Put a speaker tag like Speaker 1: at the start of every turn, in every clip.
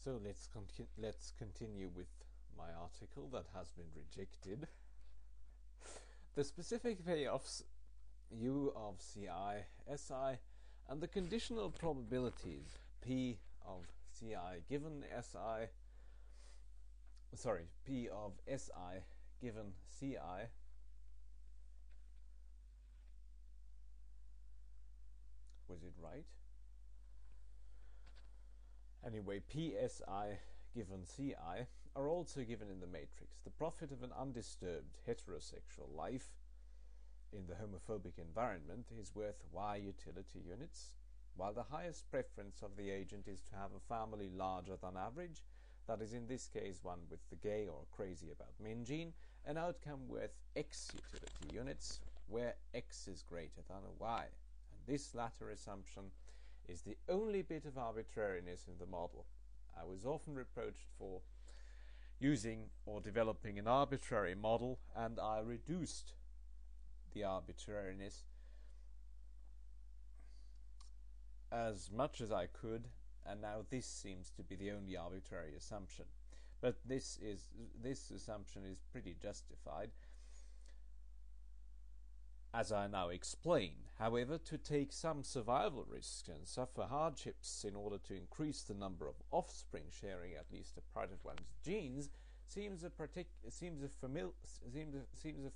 Speaker 1: So let's continue with my article that has been rejected. The specific payoffs U of Ci, Si, and the conditional probabilities P of Ci given Si, P of Si given Ci was it right? Anyway, PSI given CI are also given in the matrix. The profit of an undisturbed heterosexual life in the homophobic environment is worth Y utility units, while the highest preference of the agent is to have a family larger than average, that is in this case one with the gay or crazy about men gene, an outcome worth X utility units, where X is greater than a Y. And this latter assumption is the only bit of arbitrariness in the model. I was often reproached for using or developing an arbitrary model, and I reduced the arbitrariness as much as I could, and now this seems to be the only arbitrary assumption. But this assumption is pretty justified, as I now explain. However, to take some survival risks and suffer hardships in order to increase the number of offspring sharing at least a part of one's genes seems a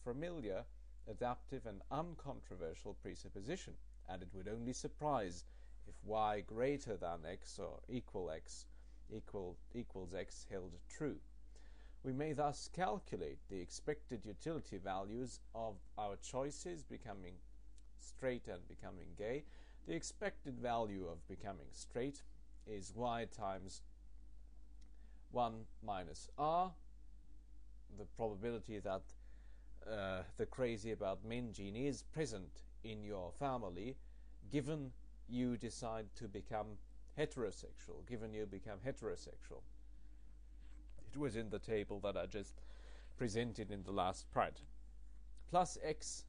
Speaker 1: familiar, adaptive and uncontroversial presupposition, and it would only surprise if Y greater than X or equals X held true. We may thus calculate the expected utility values of our choices becoming straight and becoming gay. The expected value of becoming straight is Y times 1 minus R, the probability that the crazy about men gene is present in your family, given you decide to become heterosexual, It was in the table that I just presented in the last part. Plus X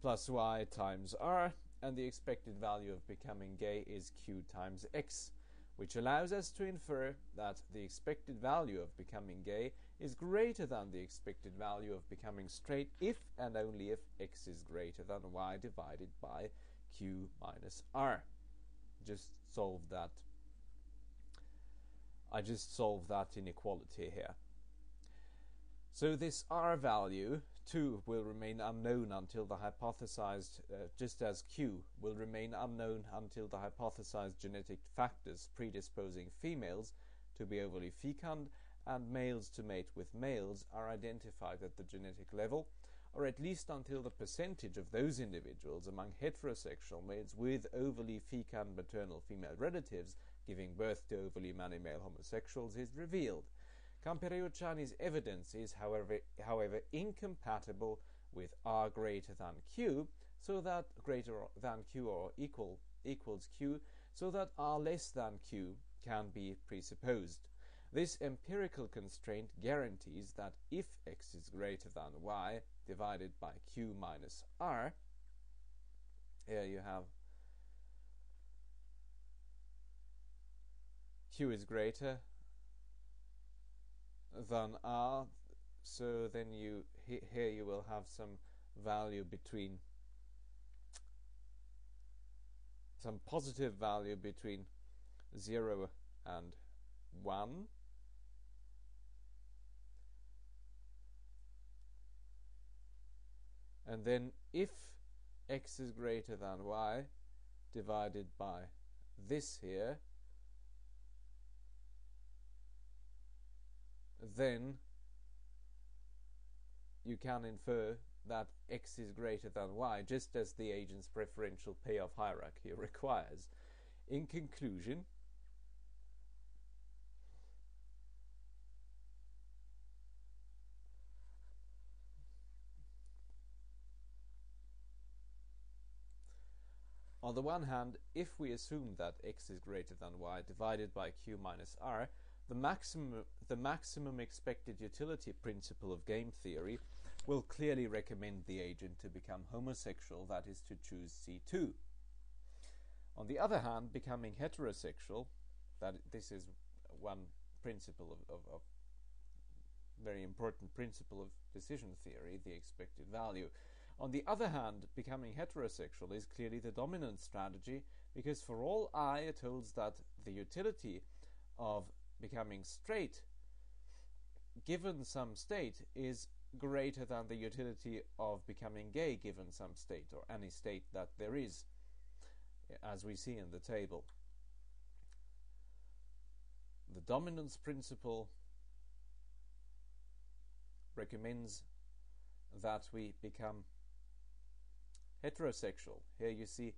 Speaker 1: plus Y times R, and the expected value of becoming gay is Q times X, which allows us to infer that the expected value of becoming gay is greater than the expected value of becoming straight if and only if X is greater than Y divided by Q minus R. I just solved that inequality here. So this R value too will remain unknown until the hypothesized, just as Q will remain unknown until the hypothesized genetic factors predisposing females to be overly fecund and males to mate with males are identified at the genetic level, or at least until the percentage of those individuals among heterosexual males with overly fecund maternal female relatives giving birth to overly many male homosexuals is revealed. Kamperiucciani's evidence is, however, incompatible with R greater than Q, so that greater than Q or equals Q, so that R less than Q can be presupposed. This empirical constraint guarantees that if X is greater than Y divided by Q minus R, here you have Q is greater than R, so then here you will have some value between some positive value between 0 and 1, and then if X is greater than Y divided by this here, then you can infer that X is greater than Y, just as the agent's preferential payoff hierarchy requires. In conclusion, on the one hand, if we assume that X is greater than Y divided by Q minus R, the maximum expected utility principle of game theory will clearly recommend the agent to become homosexual, that is, to choose C2. On the other hand, becoming heterosexual, this is one principle of very important principle of decision theory, the expected value. On the other hand, becoming heterosexual is clearly the dominant strategy, because for all I, it holds that the utility of becoming straight given some state is greater than the utility of becoming gay given some state, or any state that there is, as we see in the table. The dominance principle recommends that we become heterosexual. Here you see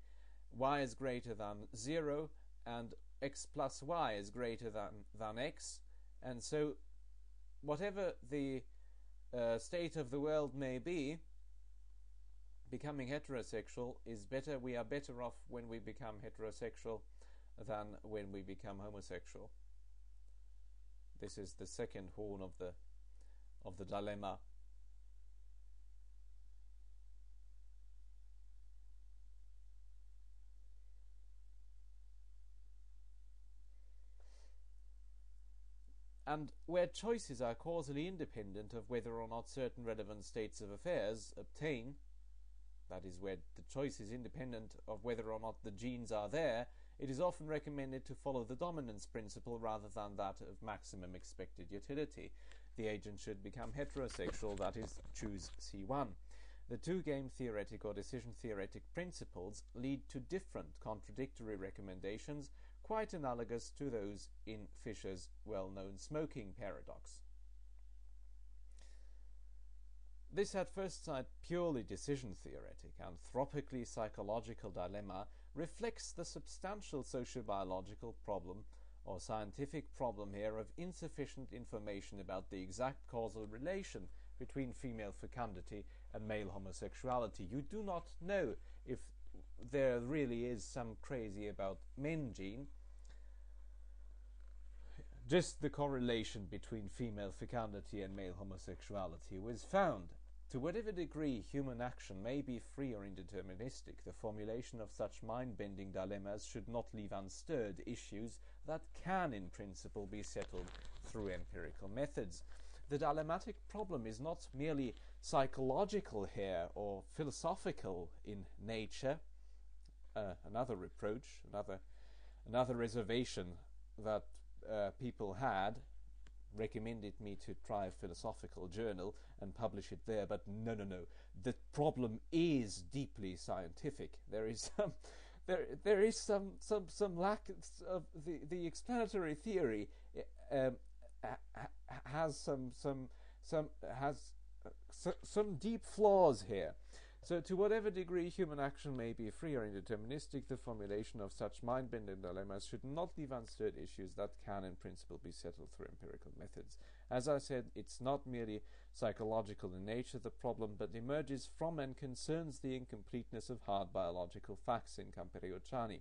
Speaker 1: y is greater than 0 and x plus y is greater than x, and so whatever the state of the world may be, becoming heterosexual is better. We are better off when we become heterosexual than when we become homosexual. This is the second horn of the dilemma. And where choices are causally independent of whether or not certain relevant states of affairs obtain, that is, where the choice is independent of whether or not the genes are there, it is often recommended to follow the dominance principle rather than that of maximum expected utility. The agent should become heterosexual, that is, choose C1. The two game theoretic or decision theoretic principles lead to different contradictory recommendations, quite analogous to those in Fisher's well-known smoking paradox. This at first sight purely decision theoretic, anthropically psychological dilemma reflects the substantial sociobiological problem or scientific problem here of insufficient information about the exact causal relation between female fecundity and male homosexuality. You do not know if there really is some crazy about men gene. Just the correlation between female fecundity and male homosexuality was found. To whatever degree human action may be free or indeterministic, the formulation of such mind-bending dilemmas should not leave unstirred issues that can, in principle, be settled through empirical methods. The dilemmatic problem is not merely psychological here or philosophical in nature. Another reproach, another reservation that people had recommended me to try a philosophical journal and publish it there, but no. The problem is deeply scientific. There is some lack of the explanatory theory has some deep flaws here. So to whatever degree human action may be free or indeterministic, the formulation of such mind-bending dilemmas should not leave unstirred issues that can in principle be settled through empirical methods. As I said, it's not merely psychological in nature, the problem, but emerges from and concerns the incompleteness of hard biological facts in Camperiochani.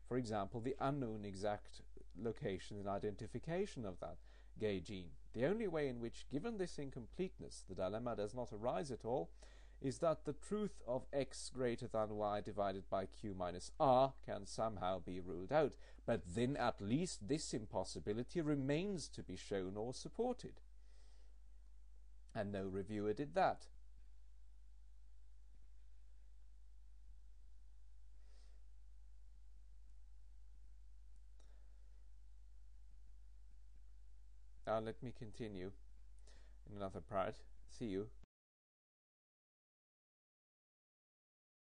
Speaker 1: For example, the unknown exact location and identification of that gay gene. The only way in which, given this incompleteness, the dilemma does not arise at all is that the truth of x greater than y divided by q minus r can somehow be ruled out, but then at least this impossibility remains to be shown or supported. And no reviewer did that. Now let me continue in another part. See you.